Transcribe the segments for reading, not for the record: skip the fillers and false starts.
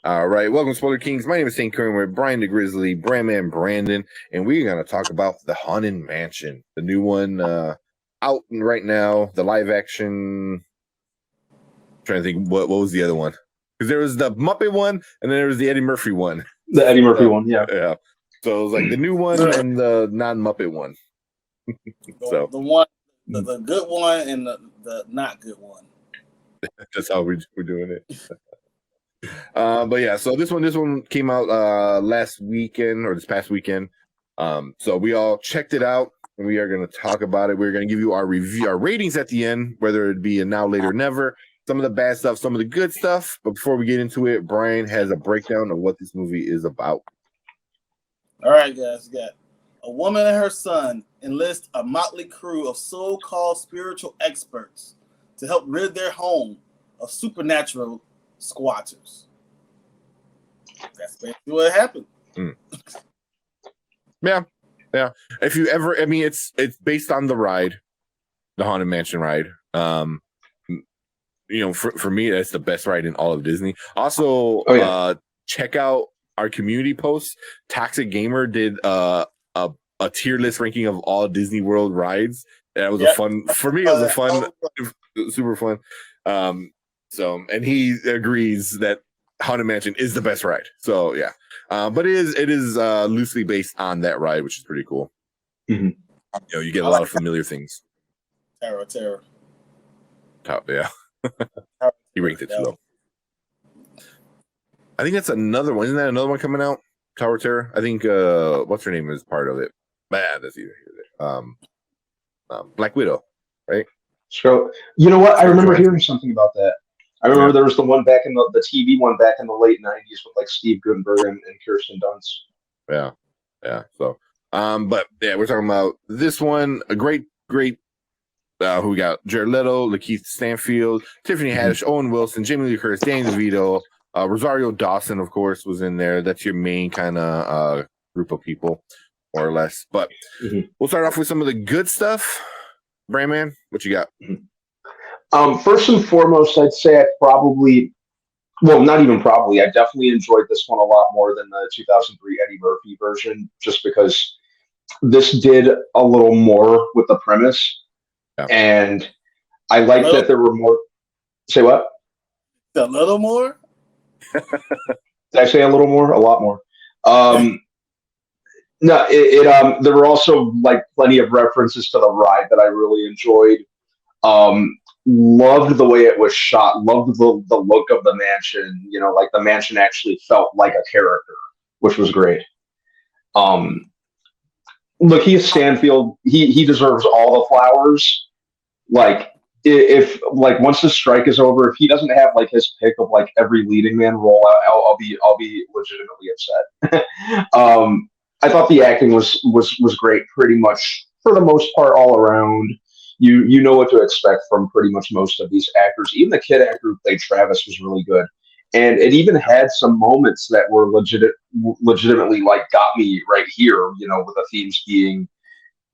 All right, welcome, Spoiler Kings. My name is St. Curran with Brian the Grizzly, Brandman Brandon, and we're going to talk about the Haunted Mansion, the new one out right now, the live action. I'm trying to think what was the other one? Because there was the Muppet one, and then there was the Eddie Murphy one. The Eddie Murphy one, yeah. Yeah. So it was like the new one and the non-Muppet one. The one, the good one, and the not good one. That's how we're doing it. But yeah, so this one came out last weekend or this past weekend. So we all checked it out and we are going to talk about it. We're going to give you our review, our ratings at the end, whether it be a now, later, never, some of the bad stuff, some of the good stuff. But before we get into it, Brian has a breakdown of what this movie is about. All right, guys, we got a woman and her son enlist a motley crew of so-called spiritual experts to help rid their home of supernatural squatters. That's basically what happened. Yeah. If you ever, I mean, it's based on the ride, the Haunted Mansion ride. For me, that's the best ride in all of Disney. Also, check out our community posts. Toxic Gamer did a tier list ranking of all Disney World rides. That was a fun for me. It was a fun, super fun. And he agrees that Haunted Mansion is the best ride. So yeah, but it is loosely based on that ride, which is pretty cool. Mm-hmm. You get a lot of familiar things. Terror. Top, yeah. He ranked it too low. I think that's another one. Isn't that another one coming out? Tower Terror. I think what's her name is part of it. That's either Black Widow, right? So you know what? I remember hearing something about that. I remember there was the one back in the TV one back in the late '90s with like Steve Guttenberg and Kirsten Dunst. Yeah. So, but yeah, we're talking about this one. A great. Who we got? Jared Leto, Lakeith Stanfield, Tiffany Haddish, Owen Wilson, Jamie Lee Curtis, Danny DeVito, Rosario Dawson, of course, was in there. That's your main kind of group of people, more or less. But we'll start off with some of the good stuff. Brandman, what you got? First and foremost, I'd say I definitely enjoyed this one a lot more than the 2003 Eddie Murphy version, just because this did a little more with the premise. Yeah. And I like that there were more. Say what? A little more? Did I say a little more? A lot more. No, there were also like plenty of references to the ride that I really enjoyed. Loved the way it was shot. Loved the look of the mansion. Like the mansion actually felt like a character, which was great. Look, he's Stanfield. He deserves all the flowers. Like if once the strike is over, if he doesn't have like his pick of like every leading man role, I'll be legitimately upset. I thought the acting was great, pretty much for the most part all around. You know what to expect from pretty much most of these actors. Even the kid actor who played Travis was really good. And it even had some moments that were legitimately like got me right here, with the themes being,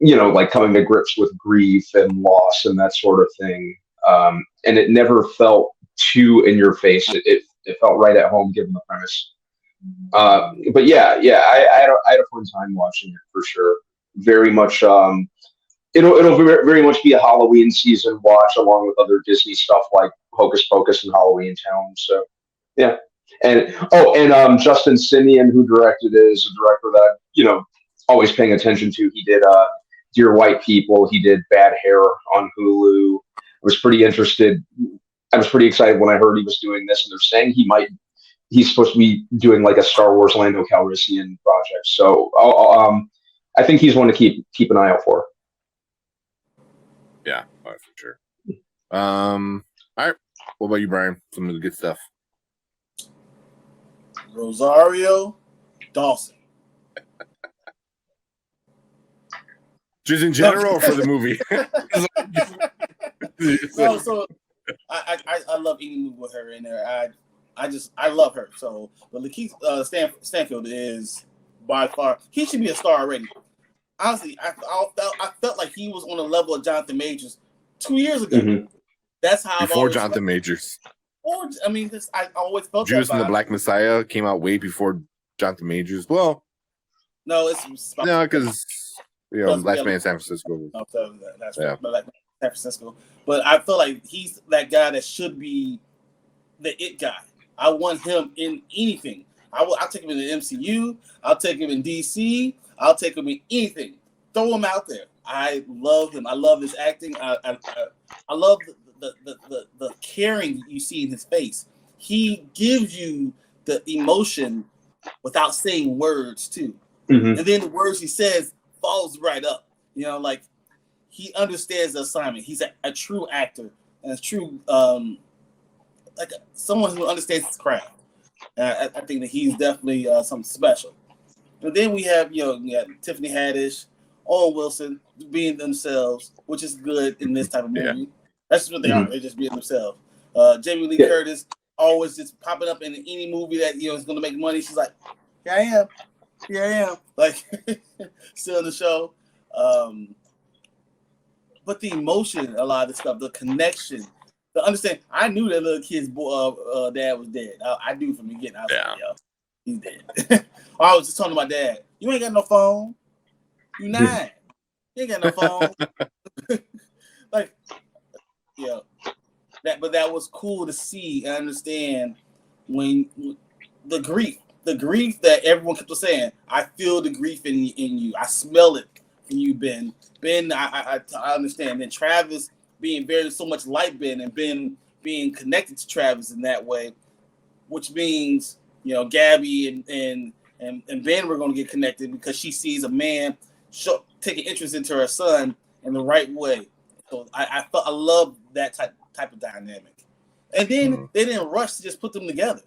like coming to grips with grief and loss and that sort of thing. And it never felt too in your face. It felt right at home given the premise. But yeah, I had a fun time watching it for sure. Very much, it'll very much be a Halloween season watch along with other Disney stuff like Hocus Pocus and Halloween Town. So yeah, and Justin Simien, who directed it, is a director that always paying attention to. He did Dear White People. He did Bad Hair on Hulu. I was pretty excited when I heard he was doing this, and they're saying he's supposed to be doing like a Star Wars Lando Calrissian project. So I think he's one to keep an eye out for. Yeah, for sure. All right. What about you, Brian? Some of the good stuff. Rosario Dawson. Just in general or for the movie? So I love any movie with her in there. I love her. So, but Lakeith Stanfield is by far, he should be a star already. Honestly, I felt like he was on the level of Jonathan Majors 2 years ago. Mm-hmm. That's how before Jonathan Majors. Or I mean, I always felt Judas that and the vibe. Black Messiah came out way before Jonathan Majors. Well, No, it's no, because Last Man in San Francisco. That's right. But like San Francisco, but I feel like he's that guy that should be the it guy. I want him in anything. I'll take him in the MCU. I'll take him in DC. I'll take him in anything. Throw him out there. I love him. I love his acting. I love the caring you see in his face. He gives you the emotion without saying words too. Mm-hmm. And then the words he says falls right up. Like he understands the assignment. He's a true actor and a true like someone who understands his craft. I think that he's definitely something special. And then we have Tiffany Haddish, Owen Wilson being themselves, which is good in this type of movie. Yeah. That's what they are. They're just being themselves. Jamie Lee Curtis always just popping up in any movie that is going to make money. She's like, here I am, like still in the show. But the emotion, a lot of the stuff, the connection, the understanding. I knew that little kid's dad was dead. I knew from the beginning. I was like, yo, he's dead. I was just talking to my dad. You ain't got no phone. You 9. You ain't got no phone. Like, but that was cool to see and understand when the grief that everyone kept saying. I feel the grief in you. I smell it from you, Ben. Ben, I understand. And Travis being very so much like Ben and Ben being connected to Travis in that way, which means Gabby and Ben were going to get connected because she sees a man taking interest into her son in the right way. So I love that type of dynamic. And then they didn't rush to just put them together.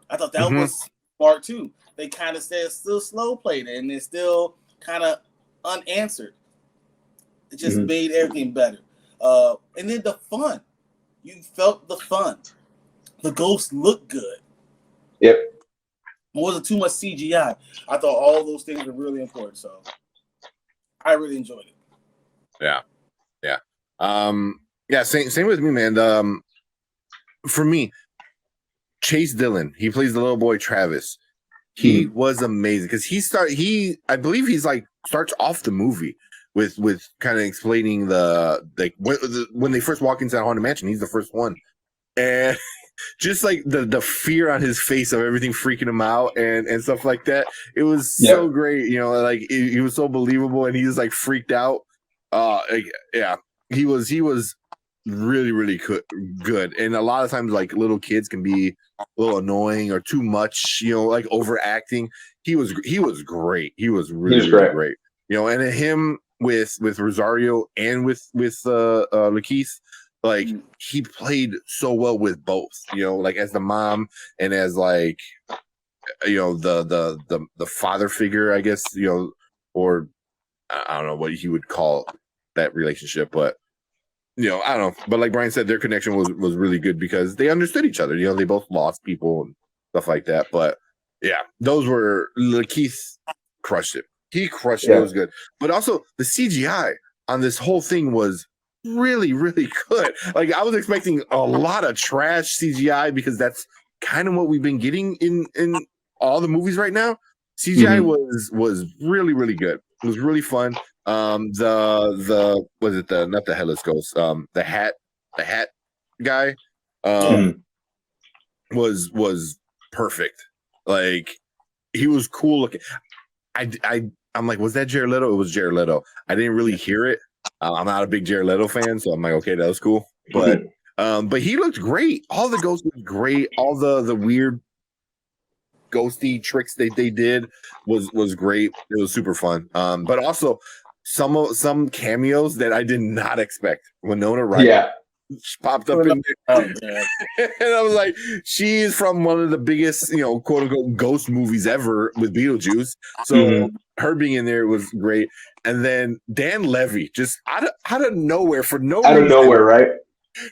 I thought that was smart too. They kind of said still slow played it, and it's still kind of unanswered. It just made everything better. And then the fun. You felt the fun. The ghosts looked good. Yep. It wasn't too much CGI. I thought all those things were really important. So I really enjoyed it. Yeah. Same with me, man. For me, Chase Dillon, he plays the little boy Travis. He was amazing because I believe he's like starts off the movie with kind of explaining when they first walk into that haunted mansion, he's the first one, and just like the fear on his face of everything freaking him out and stuff like that. It was so great, like he was so believable and he was like freaked out. He was really, really good. And a lot of times like little kids can be a little annoying or too much, like overacting. He was great. He was really great. And him with Rosario and with Lakeith, like he played so well with both, like as the mom and as like the father figure, I guess, or I don't know what he would call that relationship, but I don't know. But like Brian said, their connection was really good because they understood each other. They both lost people and stuff like that. But yeah, those were Lakeith crushed it. He crushed it. It was good. But also the CGI on this whole thing was really, really good. Like I was expecting a lot of trash CGI because that's kind of what we've been getting in all the movies right now. CGI was really, really good. It was really fun. The was it not the headless ghost, the hat guy was perfect. Like he was cool looking. I'm like, was that Jared Leto? It was Jared Leto. I didn't really hear it. I'm not a big Jared Leto fan, so I'm like, okay, that was cool. But he looked great. All the ghosts looked great. All the weird ghosty tricks they did was great. It was super fun. But also some cameos that I did not expect. Winona Ryder popped up in there. And I was like, she's from one of the biggest, quote unquote ghost movies ever with Beetlejuice. So her being in there was great. And then Dan Levy just out of nowhere for no reason. Out of nowhere, right?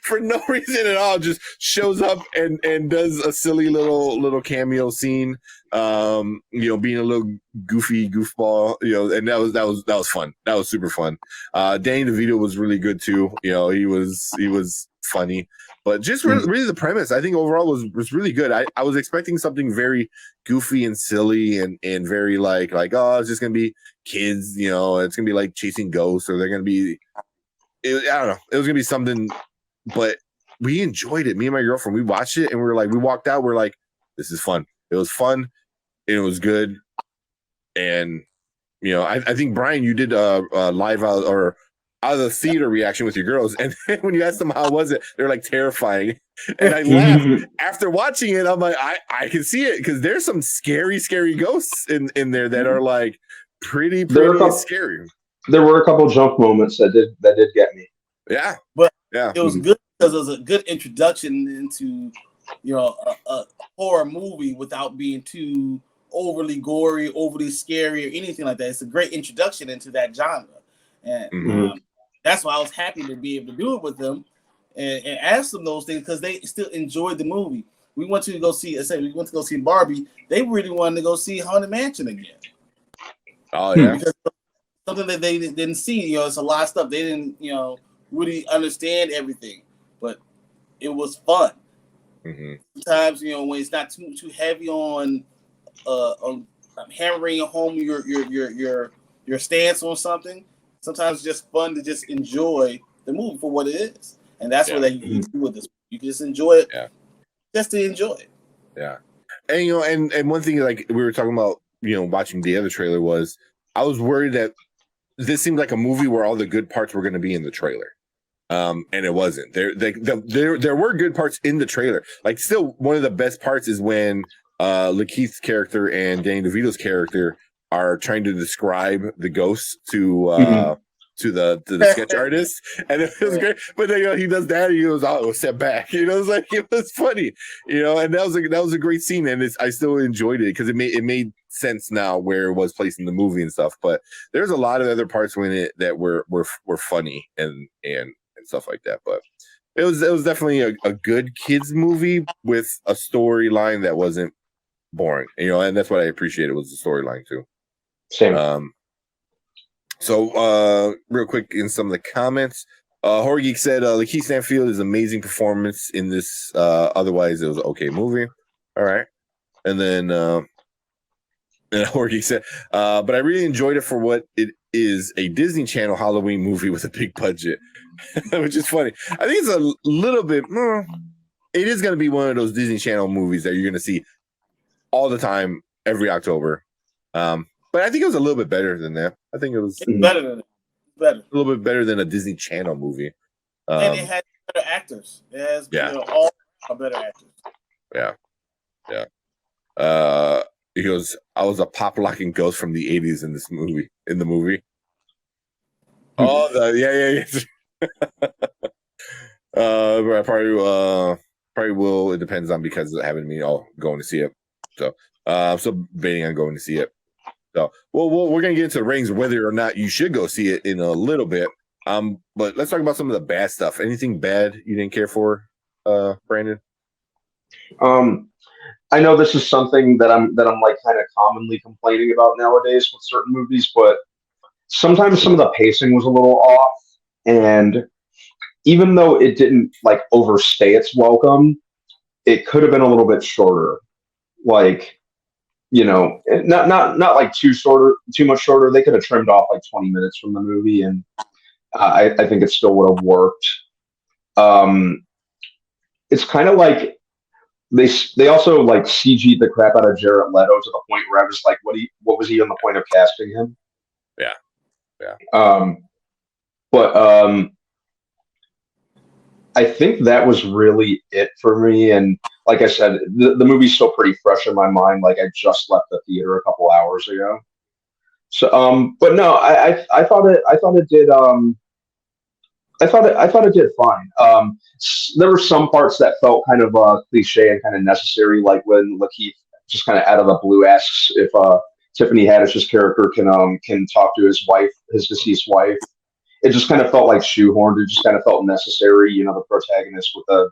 For no reason at all, just shows up and does a silly little cameo scene, being a little goofy goofball, and that was fun. That was super fun. Danny DeVito was really good too. He was funny, but just really the premise, I think overall was really good. I was expecting something very goofy and silly and very like oh, it's just gonna be kids, you know, it's gonna be like chasing ghosts, or they're gonna be, I don't know, it was gonna be something, but we enjoyed it. Me and my girlfriend, we watched it and we walked out, we're like, this is fun. It was fun and it was good. And you know, I think Brian, you did a live out of the theater reaction with your girls, and when you asked them how was it, they're like terrifying. And I laughed after watching it. I'm like, I can see it, because there's some scary ghosts in there that are like pretty scary. There were a couple jump moments that did get me. Yeah, but it was good because it was a good introduction into, you know, a horror movie without being too overly gory, overly scary, or anything like that. It's a great introduction into that genre, and that's why I was happy to be able to do it with them and ask them those things, because they still enjoyed the movie. We went to go see Barbie. They really wanted to go see Haunted Mansion again. Oh yeah, because something that they didn't see. You know, it's a lot of stuff they didn't, you know, really understand everything, but it was fun. Sometimes, you know, when it's not too heavy on hammering home your stance on something, sometimes it's just fun to just enjoy the movie for what it is, and that's what you do with this. You can just enjoy it, just to enjoy it. Yeah, and you know, and one thing, like we were talking about, you know, watching the other trailer, was I was worried that this seemed like a movie where all the good parts were going to be in the trailer. And it wasn't. There were good parts in the trailer. Like, still, one of the best parts is when Lakeith's character and Danny DeVito's character are trying to describe the ghosts to the sketch artist, and it was great. But then, you know, he does that, and he goes, "Oh, step back." You know, it's like, it was funny. You know, and that was a great scene, and I still enjoyed it because it made sense now where it was placed in the movie and stuff. But there's a lot of other parts in it that were funny and stuff like that. But it was definitely a good kids movie with a storyline that wasn't boring. You know, and that's what I appreciated, was the storyline too. Same. So real quick, in some of the comments, Horror Geek said Lakeith Stanfield is amazing performance in this. Otherwise, it was an okay movie. All right, and then Horror Geek said, but I really enjoyed it for what it is, a Disney Channel Halloween movie with a big budget, which is funny. I think it's a little bit. It is going to be one of those Disney Channel movies that you're going to see all the time, every October. But I think it was a little bit better than that. I think it was better than that. A little bit better than a Disney Channel movie. And it had better actors. It has, you know, all better actors. Yeah. He goes, I was a pop-locking ghost from the 80s in the movie. Oh, I probably will. It depends on, because I haven't been going to see it. So, I'm still debating on going to see it. So, we're gonna get into the ratings of whether or not you should go see it in a little bit. But let's talk about some of the bad stuff. Anything bad you didn't care for, Brandon? I know this is something that I'm like kind of commonly complaining about nowadays with certain movies, but sometimes some of the pacing was a little off, and even though it didn't like overstay its welcome, it could have been a little bit shorter. Like, you know, not like too much shorter. They could have trimmed off like 20 minutes from the movie, and I think it still would have worked. It's kind of like they also like CG'd the crap out of Jared Leto to the point where I was like, what was he on the point of casting him? Yeah. But I think that was really it for me. And like I said, the movie's still pretty fresh in my mind. Like, I just left the theater a couple hours ago. So, but no, I thought it did. I thought it did fine. There were some parts that felt kind of cliche and kind of necessary, like when Lakeith just kind of out of the blue asks if Tiffany Haddish's character can talk to his wife, his deceased wife. It just kind of felt like shoehorned. It just kind of felt necessary. You know, the protagonist with the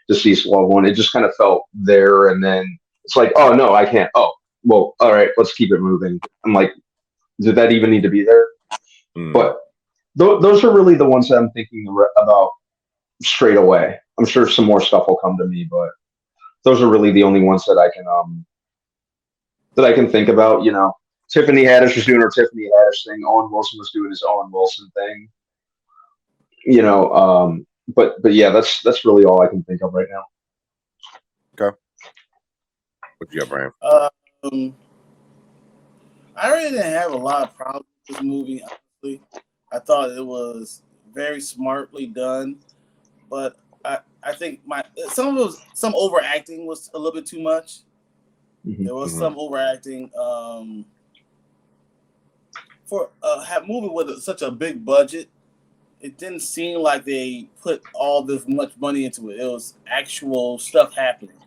deceased loved one. It just kind of felt there, and then it's like, oh no, I can't. Oh well, all right, let's keep it moving. I'm like, did that even need to be there? But those are really the ones that I'm thinking about straight away. I'm sure some more stuff will come to me, but those are really the only ones that I can think about. You know, Tiffany Haddish was doing her Tiffany Haddish thing. Owen Wilson was doing his Owen Wilson thing. You know, but yeah, that's really all I can think of right now. Okay. What you got, Brian? I really didn't have a lot of problems with this movie, honestly. I thought it was very smartly done, but I think some overacting was a little bit too much. Mm-hmm. There was some overacting for a movie with such a big budget. It didn't seem like they put all this much money into it. It was actual stuff happening,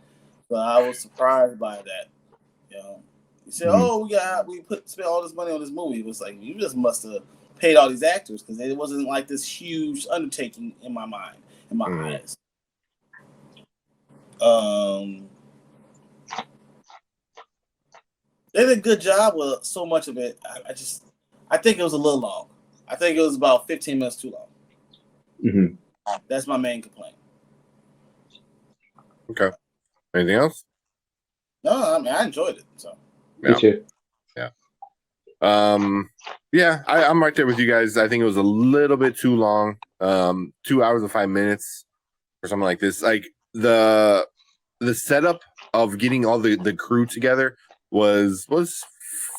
so I was surprised by that. You know, you said, "Oh, we spent all this money on this movie." It was like you just must have paid all these actors because it wasn't like this huge undertaking in my mind, in my eyes. They did a good job with so much of it. I think it was a little long. I think it was about 15 minutes too long. Mm-hmm. That's my main complaint. Okay. Anything else? No, I mean I enjoyed it. So. Me too. Yeah. Yeah, I'm right there with you guys. I think it was a little bit too long. 2 hours and 5 minutes or something like this. Like the setup of getting all the crew together was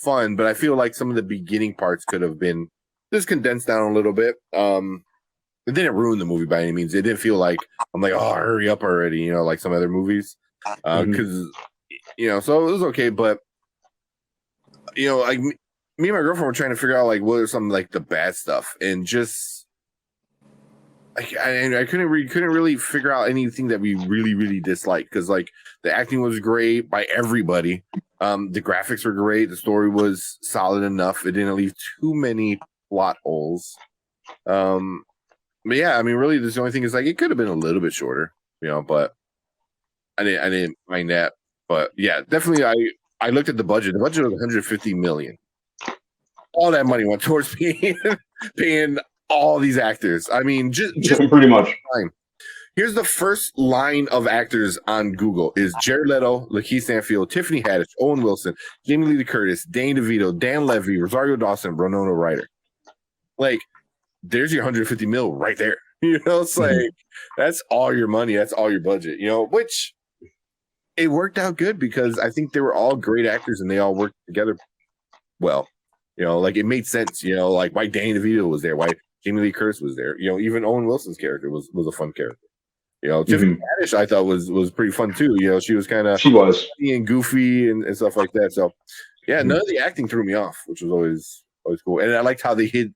fun, but I feel like some of the beginning parts could have been just condensed down a little bit. It didn't ruin the movie by any means. It didn't feel like I'm like, oh, hurry up already, you know, like some other movies. Because you know, so it was okay, but you know, like me and my girlfriend were trying to figure out like what are some like the bad stuff, and just like I couldn't really figure out anything that we really disliked, because like the acting was great by everybody, the graphics were great, the story was solid enough, it didn't leave too many plot holes, but yeah, I mean, really, the only thing is like it could have been a little bit shorter, you know, but I didn't mind that, but yeah, definitely I looked at the budget. The budget was 150 million. All that money went towards paying all these actors. I mean, just pretty much. Here's the first line of actors on Google: is Jared Leto, Lakeith Stanfield, Tiffany Haddish, Owen Wilson, Jamie Lee Curtis, Danny DeVito, Dan Levy, Rosario Dawson, Winona Ryder. Like, there's your 150 mil right there. You know, it's like that's all your money, that's all your budget. You know, which it worked out good because I think they were all great actors and they all worked together well. You know, like it made sense. You know, like why Danny DeVito was there, why Jamie Lee Curtis was there. You know, even Owen Wilson's character was a fun character. You know, Tiffany Haddish I thought was pretty fun too. You know, she was funny and goofy and stuff like that. So yeah, none of the acting threw me off, which was always cool. And I liked how they hid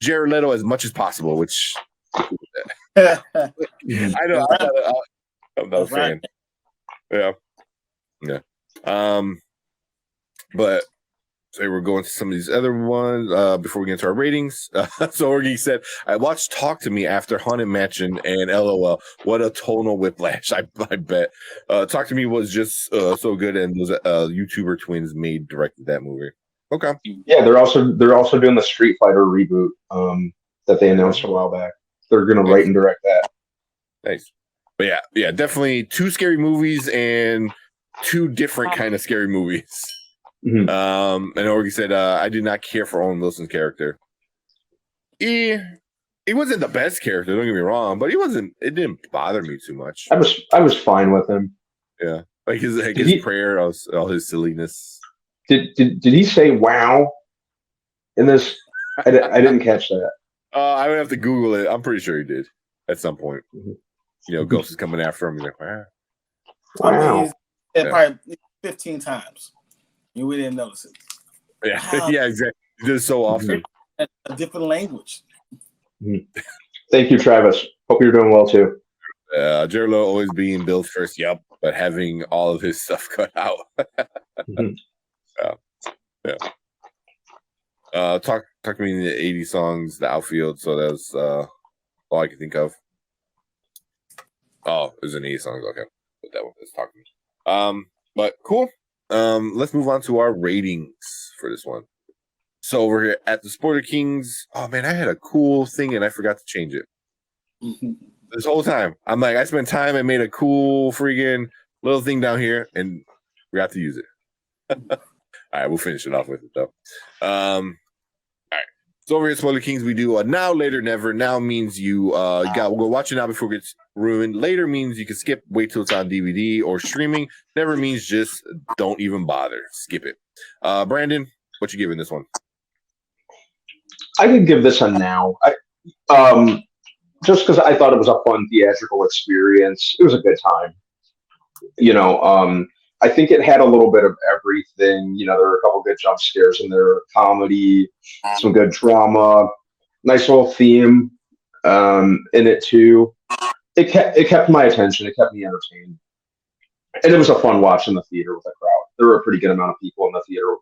Jared Leto as much as possible, which I know I'm not a fan. Yeah. But so we're going to some of these other ones before we get into our ratings. So Orgy said, I watched Talk to Me after Haunted Mansion and LOL. What a tonal whiplash. I bet. Talk to Me was just so good, and those YouTuber twins directed that movie. Okay. Yeah, they're also doing the Street Fighter reboot that they announced a while back. They're gonna write and direct that. Nice. But yeah, definitely two scary movies and two different kind of scary movies. And Orgy said, I did not care for Owen Wilson's character. He wasn't the best character, don't get me wrong, but it didn't bother me too much. I was fine with him. Yeah. Like his prayer, all his silliness. Did he say wow in this? I didn't catch that. I would have to Google it. I'm pretty sure he did at some point. You know, Ghost is coming after him. He's like, wow. I mean, probably 15 times. We didn't notice it. Yeah, wow. Yeah, exactly. He did it so often. A different language. Thank you, Travis. Hope you're doing well too. Jared Leto always being Bill's first, but having all of his stuff cut out. Talk to me in the 80s songs, the outfield. So that was all I could think of. Oh, it was an 80s song. Okay, but that one was talking. But cool. Let's move on to our ratings for this one. So we're here at the Spoiler Kings. Oh man, I had a cool thing and I forgot to change it. This whole time, I'm like, I spent time and made a cool freaking little thing down here, and we got to use it. All right, we'll finish it off with it though. All right. So over here at Spoiler Kings, we do now, later, never. Now means you we'll go watch it now before it gets ruined. Later means you can skip, wait till it's on DVD or streaming. Never means just don't even bother. Skip it. Brandon, what you giving this one? I could give this a now. Just because I thought it was a fun theatrical experience. It was a good time. I think it had a little bit of everything. There were a couple good jump scares in there, comedy, some good drama, nice little theme in it too. It kept my attention. It kept me entertained, and it was a fun watch in the theater with a crowd. There were a pretty good amount of people in the theater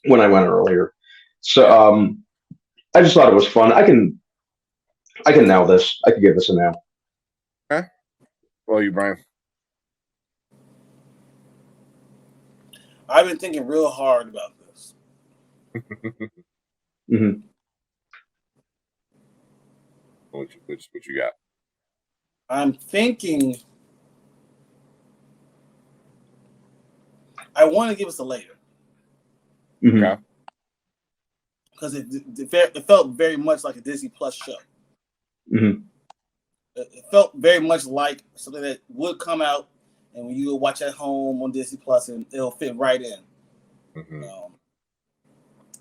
when I went earlier. So I just thought it was fun. I can nail this. I could give this a nail. Okay. Well, you, Brian. I've been thinking real hard about this. Mm-hmm. What you got? I'm thinking I want to give us a later. Mm-hmm. Okay. Because it felt very much like a Disney Plus show. Mm-hmm. It felt very much like something that would come out, and when you would watch at home on Disney Plus, and it'll fit right in. Mm-hmm.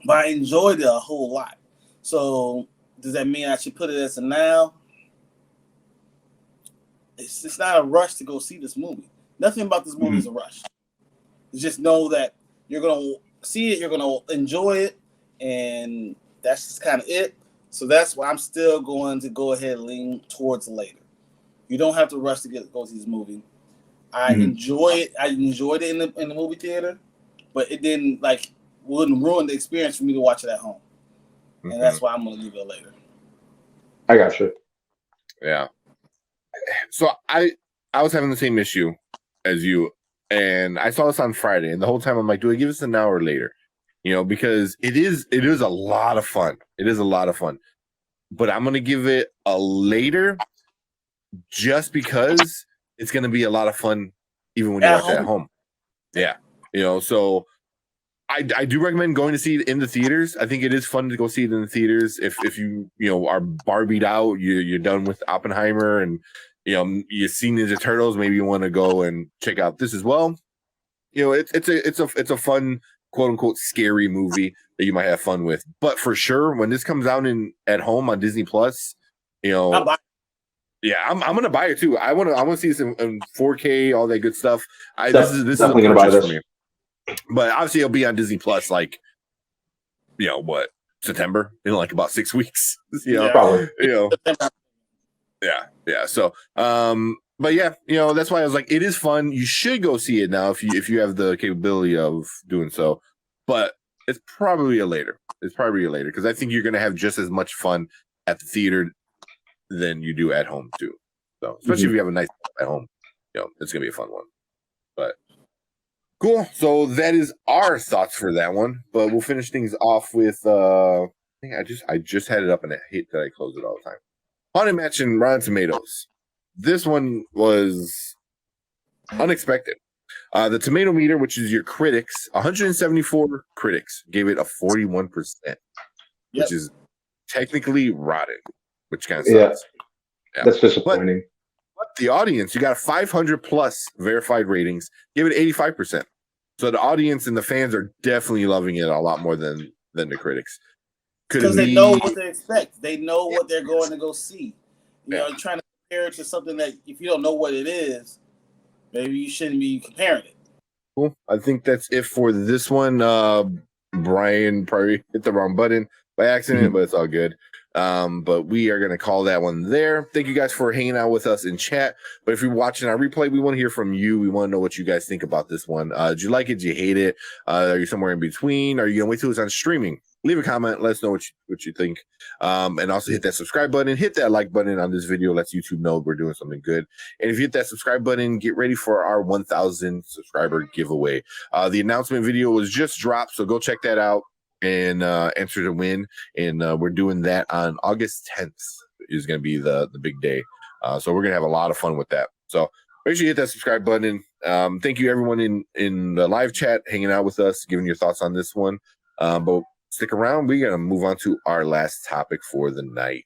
But I enjoyed it a whole lot. So does that mean I should put it as a now? It's not a rush to go see this movie. Nothing about this movie is a rush. You just know that you're going to see it, you're going to enjoy it, and that's just kind of it. So that's why I'm still going to go ahead and lean towards later. You don't have to rush to go see this movie. I enjoy it. I enjoyed it in the movie theater, but it wouldn't ruin the experience for me to watch it at home. Mm-hmm. And that's why I'm going to leave it later. I got you. Yeah. So I was having the same issue as you, and I saw this on Friday, and the whole time I'm like, do I give this an hour later? Because it is a lot of fun. It is a lot of fun. But I'm going to give it a later just because it's going to be a lot of fun even when you watch it at home. Yeah. So I do recommend going to see it in the theaters. I think it is fun to go see it in the theaters. If you are Barbied out, you're done with Oppenheimer, and you've seen Ninja Turtles, maybe you want to go and check out this as well. It's a fun, quote unquote, scary movie that you might have fun with. But for sure, when this comes out at home on Disney Plus, I'm gonna buy it too. I want to see this in 4K, all that good stuff. This is a purchase for me. But obviously, it'll be on Disney Plus, September, in about 6 weeks. Probably. Yeah. So, but yeah, that's why I was like, it is fun. You should go see it now if you have the capability of doing so. But it's probably a later. Because I think you're gonna have just as much fun at the theater than you do at home too. So, especially if you have a nice at home, it's gonna be a fun one. But cool. So that is our thoughts for that one. But we'll finish things off with I think I just had it up and I hate that I close it all the time. Haunted Mansion, Rotten Tomatoes. This one was unexpected. The tomato meter, which is your critics, 174 critics gave it a 41%, which is technically rotten, which kind of sucks. Yeah. That's disappointing. But the audience, you got 500 plus verified ratings, give it 85%. So the audience and the fans are definitely loving it a lot more than the critics. Because they know what they expect. They know what they're going to go see. You're trying to compare it to something that if you don't know what it is, maybe you shouldn't be comparing it. Cool. I think that's it for this one. Brian probably hit the wrong button by accident, but it's all good. But we are going to call that one there. Thank you guys for hanging out with us in chat. But if you're watching our replay, we want to hear from you. We want to know what you guys think about this one. Did you like it? Did you hate it? Are you somewhere in between? Are you going to wait till it's on streaming? Leave a comment. Let us know what you think. And also hit that subscribe button. Hit that like button on this video. Lets YouTube know we're doing something good. And if you hit that subscribe button, get ready for our 1,000 subscriber giveaway. The announcement video was just dropped, so go check that out and enter to win. And we're doing that on August 10th. is going to be the big day. So we're going to have a lot of fun with that. So make sure you hit that subscribe button. Thank you everyone in the live chat hanging out with us, giving your thoughts on this one. But stick around. We're going to move on to our last topic for the night.